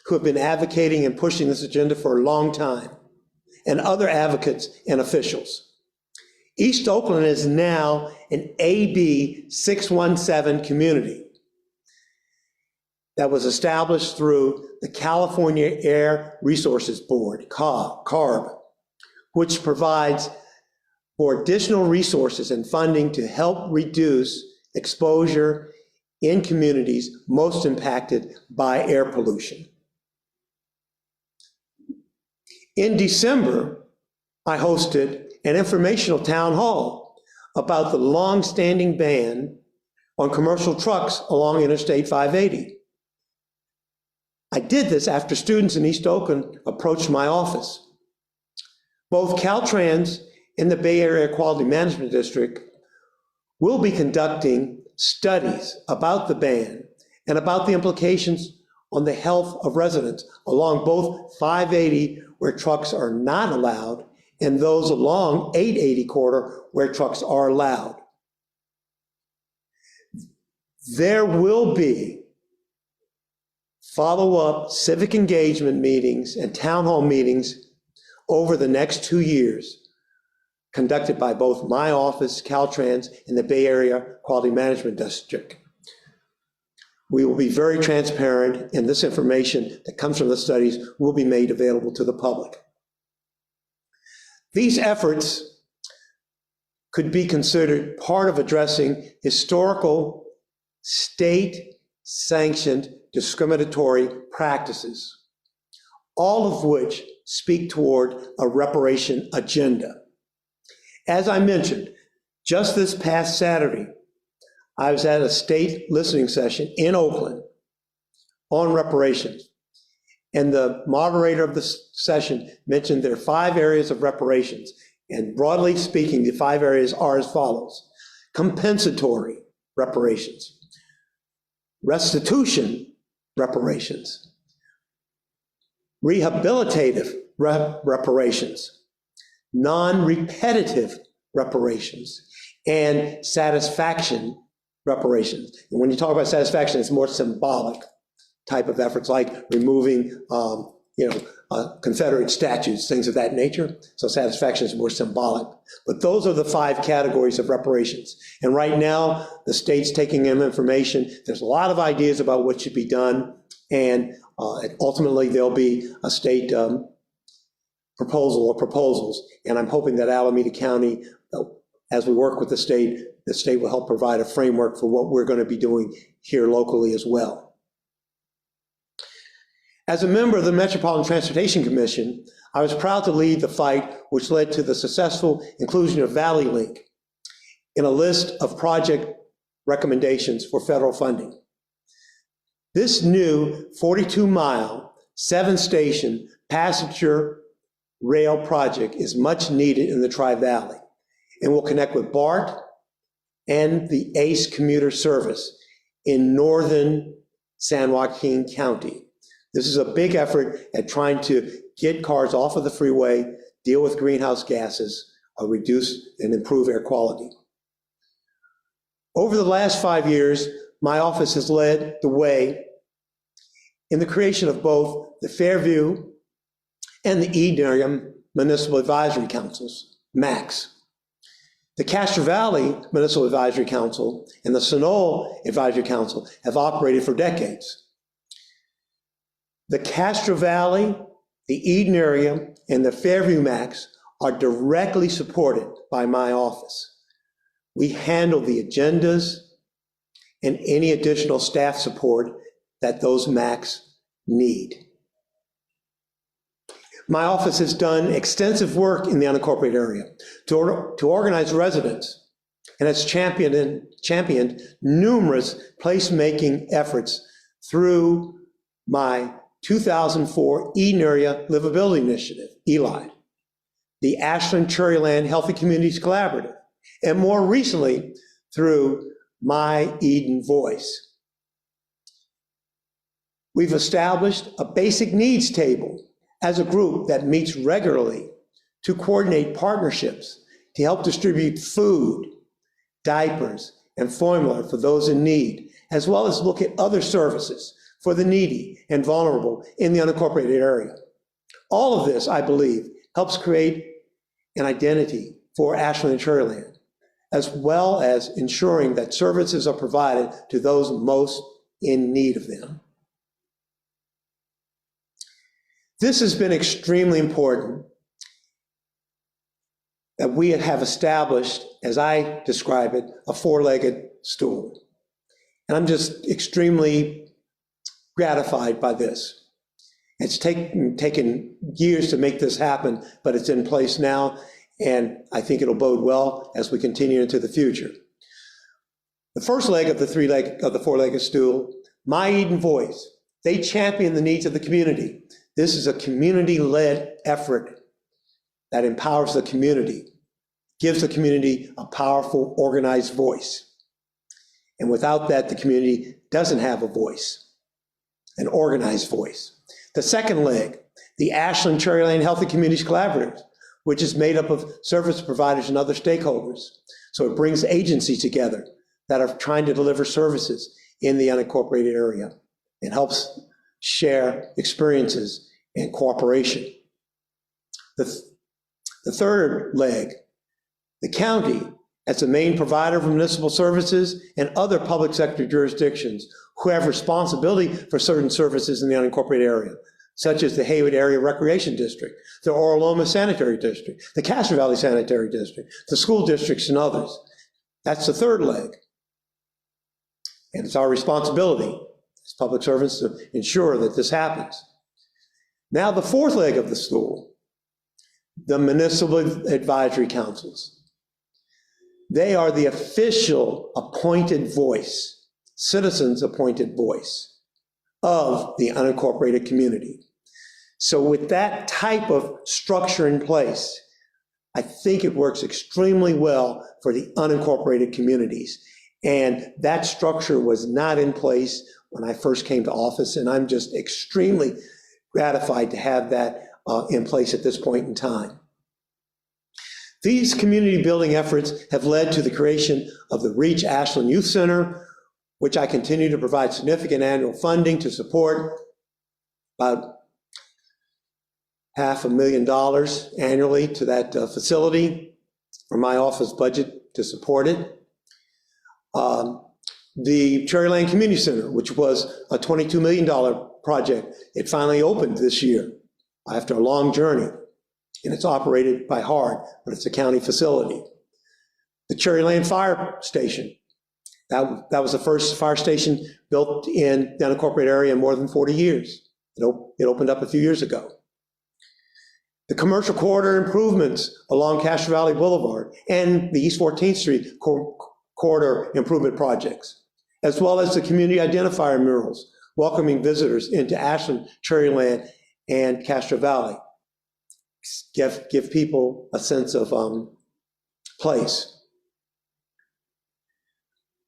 who have been advocating and pushing this agenda for a long time, and other advocates and officials. East Oakland is now an AB 617 community that was established through the California Air Resources Board, CARB, which provides for additional resources and funding to help reduce exposure in communities most impacted by air pollution. In December, I hosted an informational town hall about the long-standing ban on commercial trucks along Interstate 580. I did this after students in East Oakland approached my office. Both Caltrans and the Bay Area Quality Management District will be conducting studies about the ban and about the implications on the health of residents along both 580, where trucks are not allowed, and those along 880 corridor where trucks are allowed. There will be follow-up civic engagement meetings and town hall meetings over the next 2 years, conducted by both my office, Caltrans, and the Bay Area Quality Management District. We will be very transparent, and this information that comes from the studies will be made available to the public. These efforts could be considered part of addressing historical state-sanctioned discriminatory practices, all of which speak toward a reparation agenda. As I mentioned, just this past Saturday, I was at a state listening session in Oakland on reparations. And the moderator of the session mentioned there are 5 areas of reparations. And broadly speaking, the 5 areas are as follows: compensatory reparations, restitution reparations, rehabilitative reparations, non-repetitive reparations, and satisfaction reparations. And when you talk about satisfaction, it's more symbolic. type of efforts, like removing, Confederate statues, things of that nature. So satisfaction is more symbolic. But those are the 5 categories of reparations. And right now, the state's taking in information. There's a lot of ideas about what should be done. And ultimately, there'll be a state proposal or proposals. And I'm hoping that Alameda County, as we work with the state will help provide a framework for what we're going to be doing here locally as well. As a member of the Metropolitan Transportation Commission, I was proud to lead the fight which led to the successful inclusion of Valley Link in a list of project recommendations for federal funding. This new 42-mile, 7-station passenger rail project is much needed in the Tri-Valley and will connect with BART and the ACE commuter service in northern San Joaquin County. This is a big effort at trying to get cars off of the freeway, deal with greenhouse gases, reduce and improve air quality. Over the last 5 years, my office has led the way in the creation of both the Fairview and the Eden Area Municipal Advisory Councils, MACs. The Castro Valley Municipal Advisory Council and the Sonoma Advisory Council have operated for decades. The Castro Valley, the Eden Area, and the Fairview MACs are directly supported by my office. We handle the agendas and any additional staff support that those MACs need. My office has done extensive work in the unincorporated area to organize residents and has championed numerous placemaking efforts through my 2004 Eden Area Livability Initiative, ELI, the Ashland-Cherryland Healthy Communities Collaborative, and more recently through My Eden Voice. We've established a basic needs table as a group that meets regularly to coordinate partnerships to help distribute food, diapers, and formula for those in need, as well as look at other services for the needy and vulnerable in the unincorporated area. All of this, I believe, helps create an identity for Ashland and Cherryland, as well as ensuring that services are provided to those most in need of them. This has been extremely important that we have established, as I describe it, a 4-legged stool. And I'm just extremely gratified by this. It's taken years to make this happen, but it's in place now, and I think it'll bode well as we continue into the future. The first leg of the 4-legged stool, My Eden Voice, they champion the needs of the community. This is a community-led effort that empowers the community, gives the community a powerful, organized voice. And without that, the community doesn't have a voice, an organized voice. The second leg, the Ashland Cherryland Healthy Communities Collaborative, which is made up of service providers and other stakeholders. So it brings agencies together that are trying to deliver services in the unincorporated area and helps share experiences and cooperation. The third leg, the county as the main provider of municipal services and other public sector jurisdictions who have responsibility for certain services in the unincorporated area, such as the Haywood Area Recreation District, the Orloma Sanitary District, the Castro Valley Sanitary District, the school districts and others. That's the third leg. And it's our responsibility as public servants to ensure that this happens. Now the fourth leg of the stool, the municipal advisory councils. They are the official appointed voice, citizens appointed voice of the unincorporated community. So with that type of structure in place, I think it works extremely well for the unincorporated communities. And that structure was not in place when I first came to office, and I'm just extremely gratified to have that in place at this point in time. These community building efforts have led to the creation of the Reach Ashland Youth Center, which I continue to provide significant annual funding to support, about $500,000 annually to that facility for my office budget to support it. The Cherryland Community Center, which was a $22 million project, it finally opened this year after a long journey, and it's operated by HARD, but it's a county facility. The Cherryland Fire Station, that was the first fire station built in the unincorporated area in more than 40 years. It opened up a few years ago. The commercial corridor improvements along Castro Valley Boulevard and the East 14th Street corridor improvement projects, as well as the community identifier murals welcoming visitors into Ashland, Cherryland, and Castro Valley. Give people a sense of place.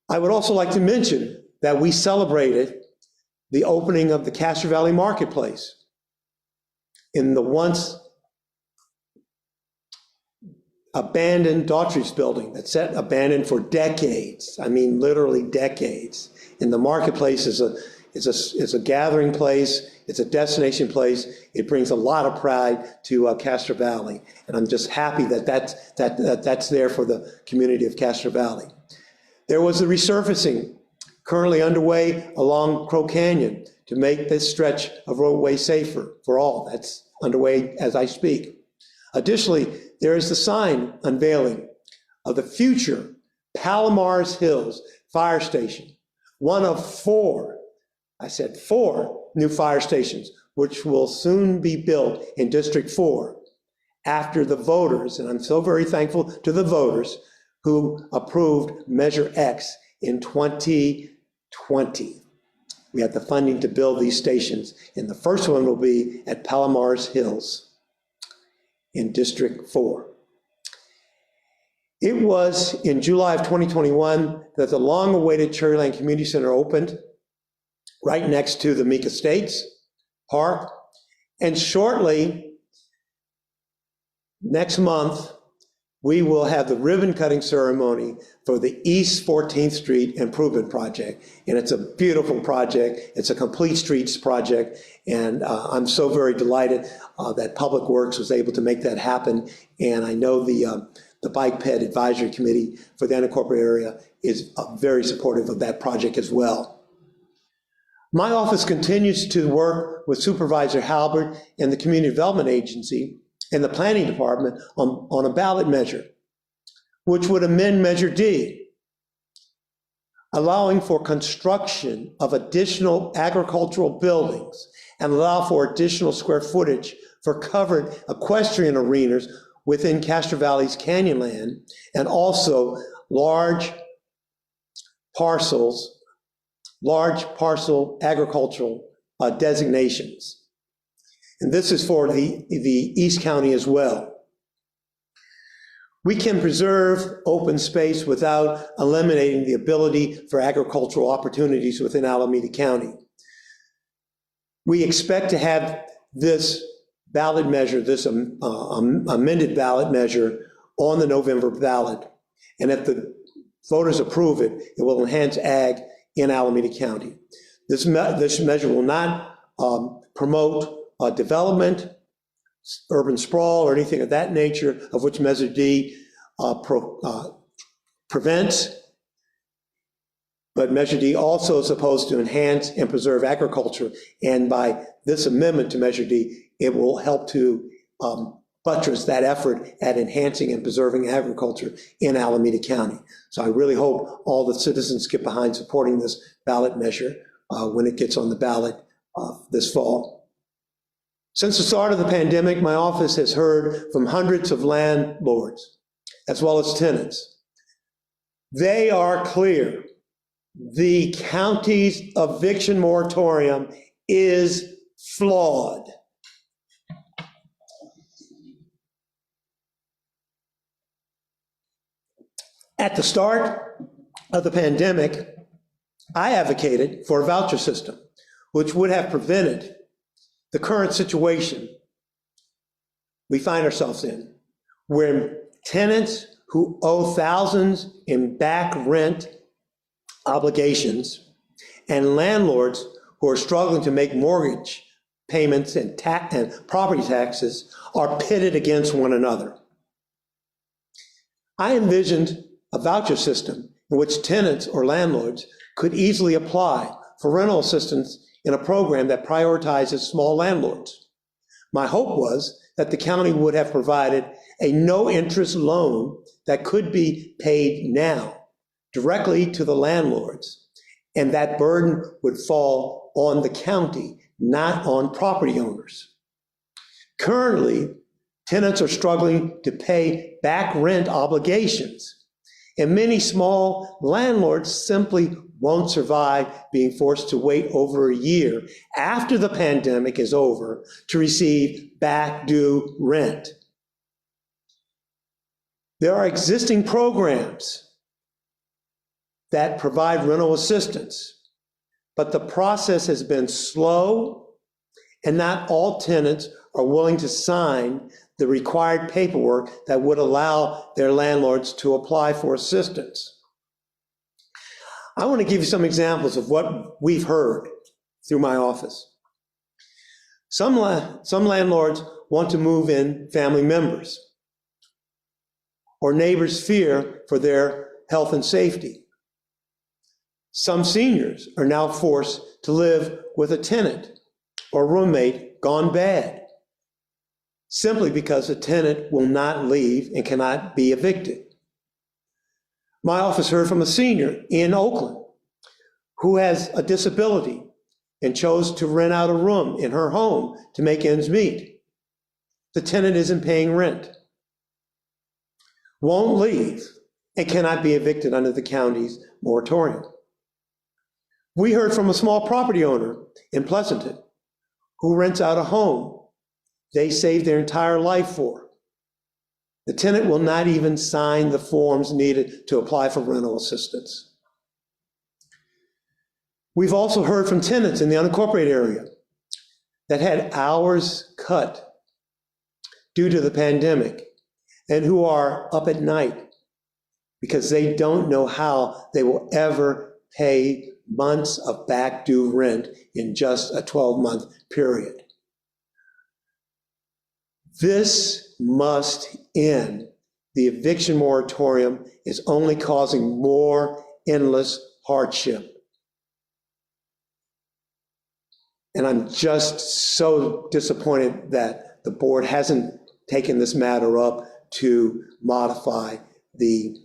I would also like to mention that we celebrated the opening of the Castro Valley Marketplace in the once abandoned Daughtry's building that sat abandoned for decades. I mean, literally decades. And the marketplace is a gathering place. It's a destination place. It brings a lot of pride to Castro Valley. And I'm just happy that that's there for the community of Castro Valley. There was a resurfacing currently underway along Crow Canyon to make this stretch of roadway safer for all. That's underway as I speak. Additionally, there is the sign unveiling of the future Palomar's Hills Fire Station, one of four, I said four, new fire stations, which will soon be built in District 4 after the voters, and I'm so very thankful to the voters who approved Measure X in 2020. We had the funding to build these stations, and the first one will be at Palomar's Hills in District 4. It was in July of 2021 that the long-awaited Cherryland Community Center opened right next to the Meek Estates Park, and shortly, next month, we will have the ribbon cutting ceremony for the East 14th Street Improvement Project. And it's a beautiful project. It's a complete streets project. And I'm so very delighted that Public Works was able to make that happen. And I know the Bike Ped Advisory Committee for the unincorporated area is very supportive of that project as well. My office continues to work with Supervisor Halbert and the Community Development Agency and the Planning Department on a ballot measure, which would amend Measure D, allowing for construction of additional agricultural buildings and allow for additional square footage for covered equestrian arenas within Castro Valley's Canyonland, and also large parcel agricultural designations. And this is for the East County as well. We can preserve open space without eliminating the ability for agricultural opportunities within Alameda County. We expect to have this ballot measure, this amended ballot measure on the November ballot. And if the voters approve it, it will enhance ag in Alameda County. This measure will not promote development, urban sprawl, or anything of that nature, of which Measure D prevents. But Measure D also is supposed to enhance and preserve agriculture. And by this amendment to Measure D, it will help to buttress that effort at enhancing and preserving agriculture in Alameda County. So I really hope all the citizens get behind supporting this ballot measure when it gets on the ballot this fall. Since the start of the pandemic, my office has heard from hundreds of landlords as well as tenants. They are clear. The county's eviction moratorium is flawed. At the start of the pandemic, I advocated for a voucher system, which would have prevented the current situation we find ourselves in, where tenants who owe thousands in back rent obligations, and landlords who are struggling to make mortgage payments and property taxes are pitted against one another. I envisioned a voucher system in which tenants or landlords could easily apply for rental assistance in a program that prioritizes small landlords. My hope was that the county would have provided a no-interest loan that could be paid now directly to the landlords, and that burden would fall on the county, not on property owners. Currently, tenants are struggling to pay back rent obligations, and many small landlords simply won't survive being forced to wait over a year after the pandemic is over to receive back due rent. There are existing programs that provide rental assistance, but the process has been slow, and not all tenants are willing to sign the required paperwork that would allow their landlords to apply for assistance. I want to give you some examples of what we've heard through my office. Some landlords want to move in family members, or neighbors fear for their health and safety. Some seniors are now forced to live with a tenant or roommate gone bad, simply because the tenant will not leave and cannot be evicted. My office heard from a senior in Oakland who has a disability and chose to rent out a room in her home to make ends meet. The tenant isn't paying rent, won't leave, and cannot be evicted under the county's moratorium. We heard from a small property owner in Pleasanton who rents out a home they saved their entire life for. The tenant will not even sign the forms needed to apply for rental assistance. We've also heard from tenants in the unincorporated area that had hours cut due to the pandemic and who are up at night because they don't know how they will ever pay months of back due rent in just a 12-month period. This must end. The eviction moratorium is only causing more endless hardship. And I'm just so disappointed that the board hasn't taken this matter up to modify the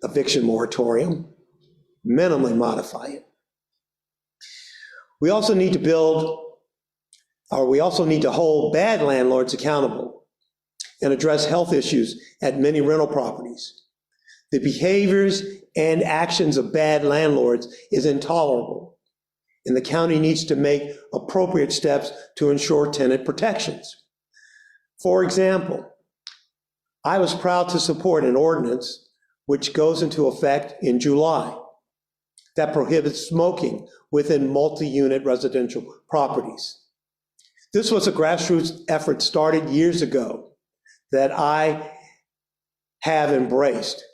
eviction moratorium, minimally modify it. We also need to hold bad landlords accountable and address health issues at many rental properties. The behaviors and actions of bad landlords is intolerable, and the county needs to make appropriate steps to ensure tenant protections. For example, I was proud to support an ordinance which goes into effect in July that prohibits smoking within multi-unit residential properties. This was a grassroots effort started years ago that I have embraced.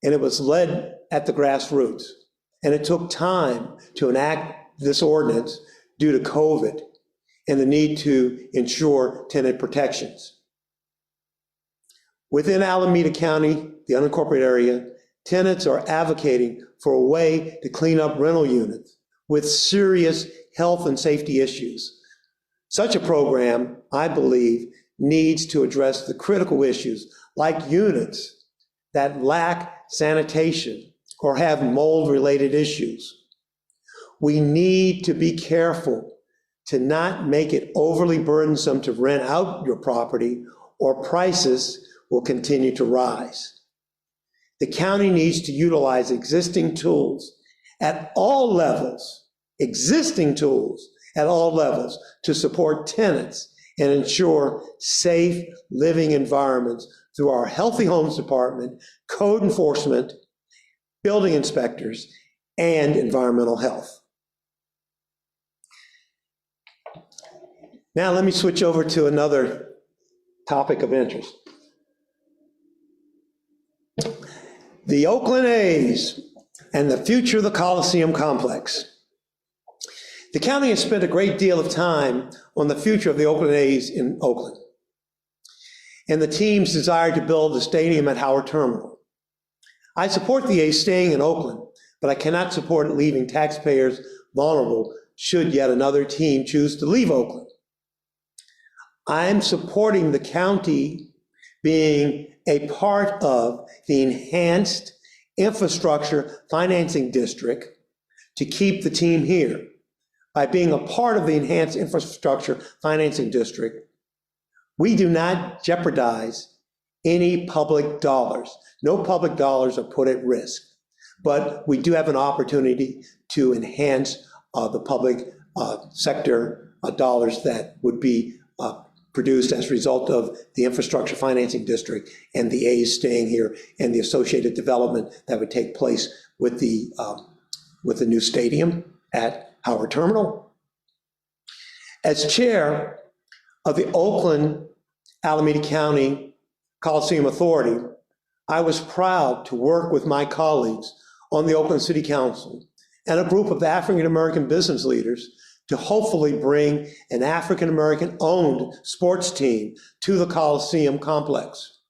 And it was led at the grassroots. And it took time to enact this ordinance due to COVID and the need to ensure tenant protections. Within Alameda County, the unincorporated area, tenants are advocating for a way to clean up rental units with serious health and safety issues. Such a program, I believe, needs to address the critical issues like units that lack sanitation or have mold-related issues. We need to be careful to not make it overly burdensome to rent out your property, or prices will continue to rise. The county needs to utilize existing tools at all levels to support tenants and ensure safe living environments through our Healthy Homes Department, code enforcement, building inspectors, and environmental health. Now let me switch over to another topic of interest. The Oakland A's and the future of the Coliseum complex. The county has spent a great deal of time on the future of the Oakland A's in Oakland and the team's desire to build a stadium at Howard Terminal. I support the A's staying in Oakland, but I cannot support leaving taxpayers vulnerable should yet another team choose to leave Oakland. I'm supporting the county being a part of the enhanced infrastructure financing district to keep the team here. By being a part of the enhanced infrastructure financing district, we do not jeopardize any public dollars. No public dollars are put at risk, but we do have an opportunity to enhance the public sector dollars that would be produced as a result of the infrastructure financing district and the A's staying here and the associated development that would take place with the new stadium at Howard Terminal. As chair of the Oakland Alameda County Coliseum Authority, I was proud to work with my colleagues on the Oakland City Council and a group of African American business leaders to hopefully bring an African American owned sports team to the Coliseum complex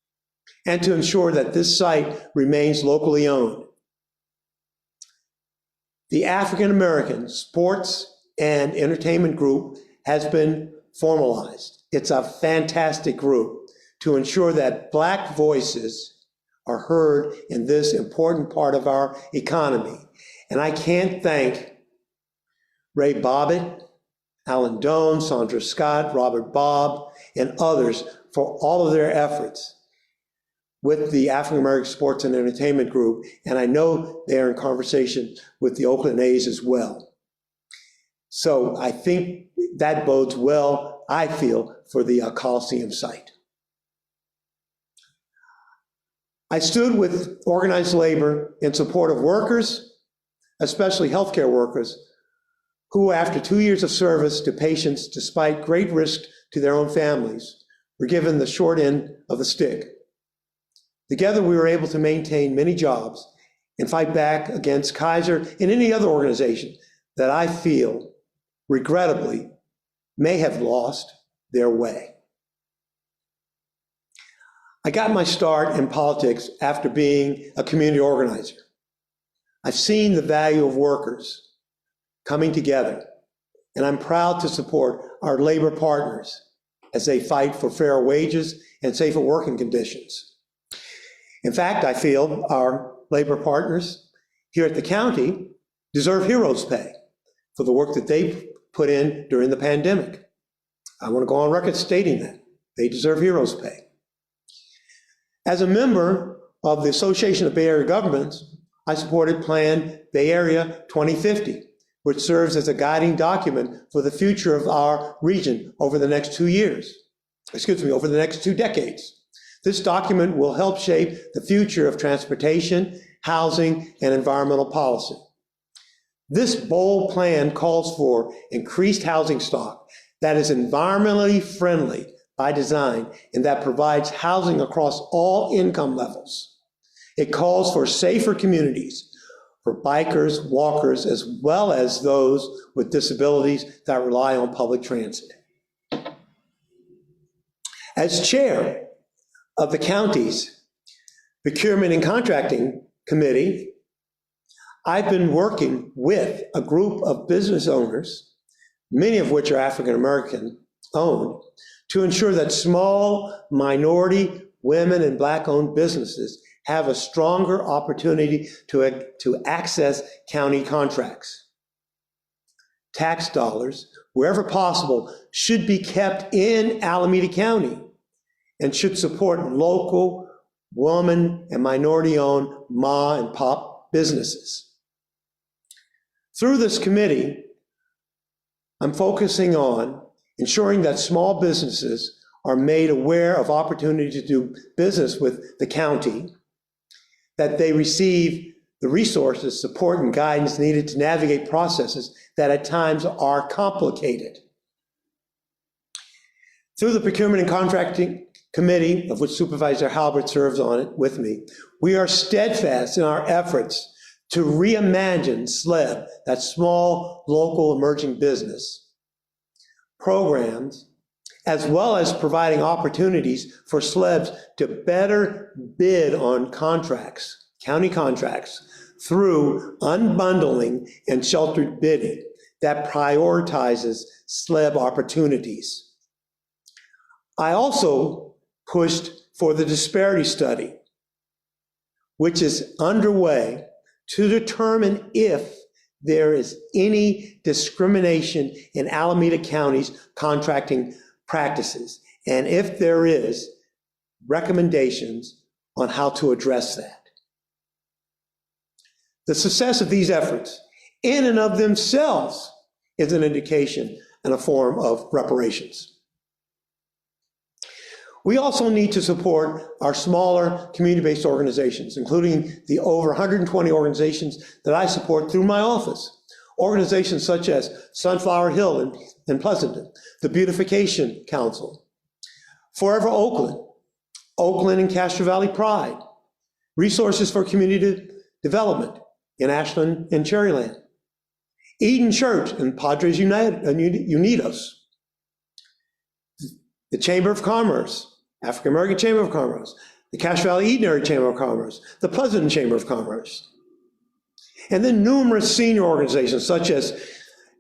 and to ensure that this site remains locally owned. The African American Sports and Entertainment Group has been formalized. It's a fantastic group to ensure that Black voices are heard in this important part of our economy. And I can't thank Ray Bobbitt, Alan Doan, Sandra Scott, Robert Bobb, and others for all of their efforts with the African American Sports and Entertainment Group, and I know they are in conversation with the Oakland A's as well. So I think that bodes well, I feel, for the Coliseum site. I stood with organized labor in support of workers, especially healthcare workers, who after 2 years of service to patients, despite great risk to their own families, were given the short end of the stick. Together, we were able to maintain many jobs and fight back against Kaiser and any other organization that I feel, regrettably, may have lost their way. I got my start in politics after being a community organizer. I've seen the value of workers coming together, and I'm proud to support our labor partners as they fight for fair wages and safer working conditions. In fact, I feel our labor partners here at the county deserve heroes pay for the work that they put in during the pandemic. I want to go on record stating that. They deserve heroes pay. As a member of the Association of Bay Area Governments, I supported Plan Bay Area 2050, which serves as a guiding document for the future of our region over the next 2 years. Over the next 2 decades. This document will help shape the future of transportation, housing, and environmental policy. This bold plan calls for increased housing stock that is environmentally friendly by design and that provides housing across all income levels. It calls for safer communities for bikers, walkers, as well as those with disabilities that rely on public transit. As chair of the county's Procurement and Contracting Committee, I've been working with a group of business owners, many of which are African American owned, to ensure that small minority, women, and Black-owned businesses have a stronger opportunity to access county contracts. Tax dollars, wherever possible, should be kept in Alameda County and should support local, woman, and minority-owned ma and pop businesses. Through this committee, I'm focusing on ensuring that small businesses are made aware of opportunity to do business with the county, that they receive the resources, support, and guidance needed to navigate processes that at times are complicated. Through the Procurement and Contracting Committee, of which Supervisor Halbert serves on it with me, we are steadfast in our efforts to reimagine SLEB, that small local emerging business programs, as well as providing opportunities for SLEBs to better bid on contracts, county contracts, through unbundling and sheltered bidding that prioritizes SLEB opportunities. I also pushed for the disparity study, which is underway to determine if there is any discrimination in Alameda County's contracting practices, and if there is, recommendations on how to address that. The success of these efforts, in and of themselves, is an indication and a form of reparations. We also need to support our smaller community-based organizations, including the over 120 organizations that I support through my office. Organizations such as Sunflower Hill in Pleasanton, the Beautification Council, Forever Oakland, Oakland and Castro Valley Pride, Resources for Community Development in Ashland and Cherryland, Eden Church and Padres Unidos, the Chamber of Commerce, African American Chamber of Commerce, the Cache Valley Eden Area Chamber of Commerce, the Pleasanton Chamber of Commerce, and then numerous senior organizations such as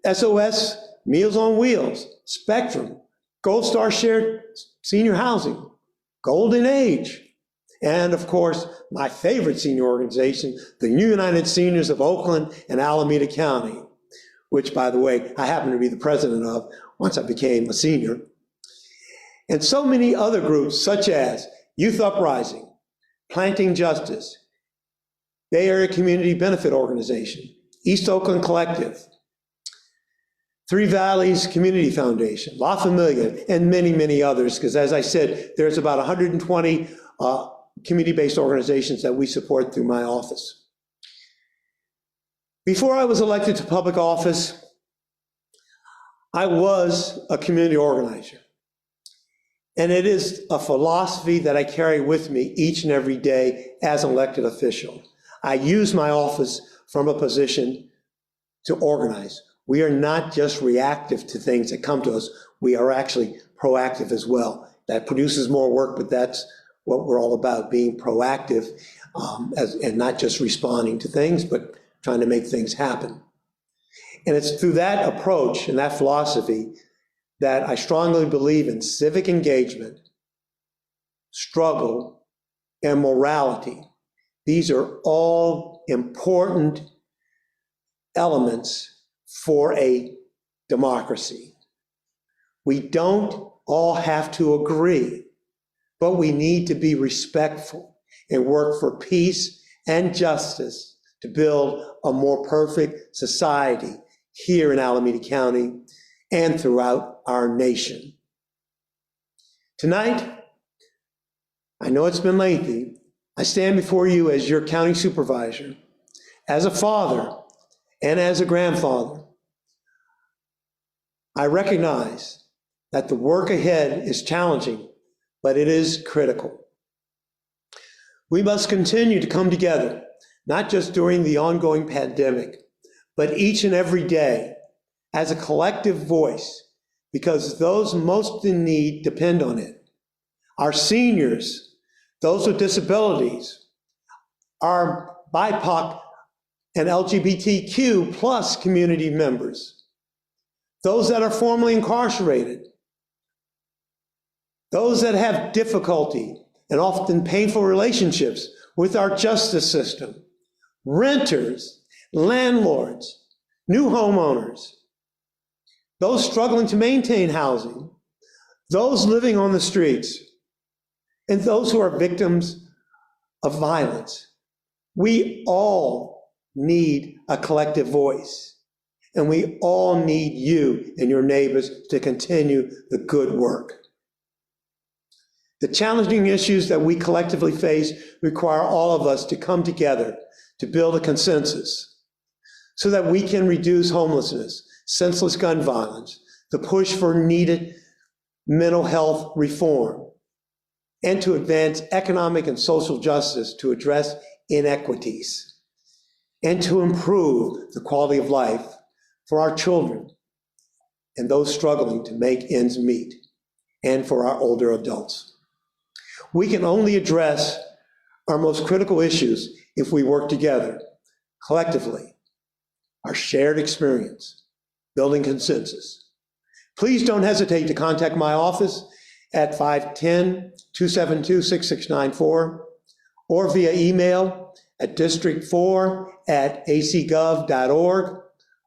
SOS, Meals on Wheels, Spectrum, Gold Star Shared Senior Housing, Golden Age, and of course, my favorite senior organization, the United Seniors of Oakland and Alameda County, which, by the way, I happen to be the president of once I became a senior. And so many other groups such as Youth Uprising, Planting Justice, Bay Area Community Benefit Organization, East Oakland Collective, Three Valleys Community Foundation, La Familia, and many, many others, because as I said, there's about 120 community-based organizations that we support through my office. Before I was elected to public office, I was a community organizer. And it is a philosophy that I carry with me each and every day as an elected official. I use my office from a position to organize. We are not just reactive to things that come to us. We are actually proactive as well. That produces more work, but that's what we're all about, being proactive and not just responding to things, but trying to make things happen. And it's through that approach and that philosophy that I strongly believe in civic engagement, struggle, and morality. These are all important elements for a democracy. We don't all have to agree, but we need to be respectful and work for peace and justice to build a more perfect society here in Alameda County and throughout our nation. Tonight, I know it's been lengthy, I stand before you as your county supervisor, as a father, and as a grandfather. I recognize that the work ahead is challenging, but it is critical. We must continue to come together, not just during the ongoing pandemic, but each and every day as a collective voice, because those most in need depend on it. Our seniors, those with disabilities, our BIPOC and LGBTQ plus community members, those that are formerly incarcerated, those that have difficulty and often painful relationships with our justice system, renters, landlords, new homeowners, those struggling to maintain housing, those living on the streets, and those who are victims of violence. We all need a collective voice, and we all need you and your neighbors to continue the good work. The challenging issues that we collectively face require all of us to come together to build a consensus so that we can reduce homelessness, senseless gun violence, the push for needed mental health reform, and to advance economic and social justice to address inequities. and to improve the quality of life for our children and those struggling to make ends meet, and for our older adults. We can only address our most critical issues if we work together, collectively, our shared experience, building consensus. Please don't hesitate to contact my office at 510-272-6694 or via email at district4@acgov.org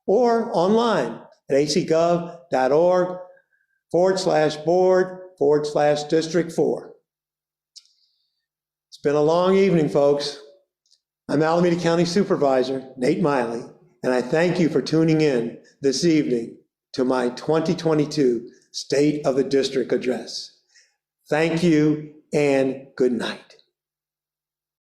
or online at acgov.org/board/district4. It's been a long evening, folks. I'm Alameda County Supervisor Nate Miley, and I thank you for tuning in this evening to my 2022 State of the District Address. Thank you and good night.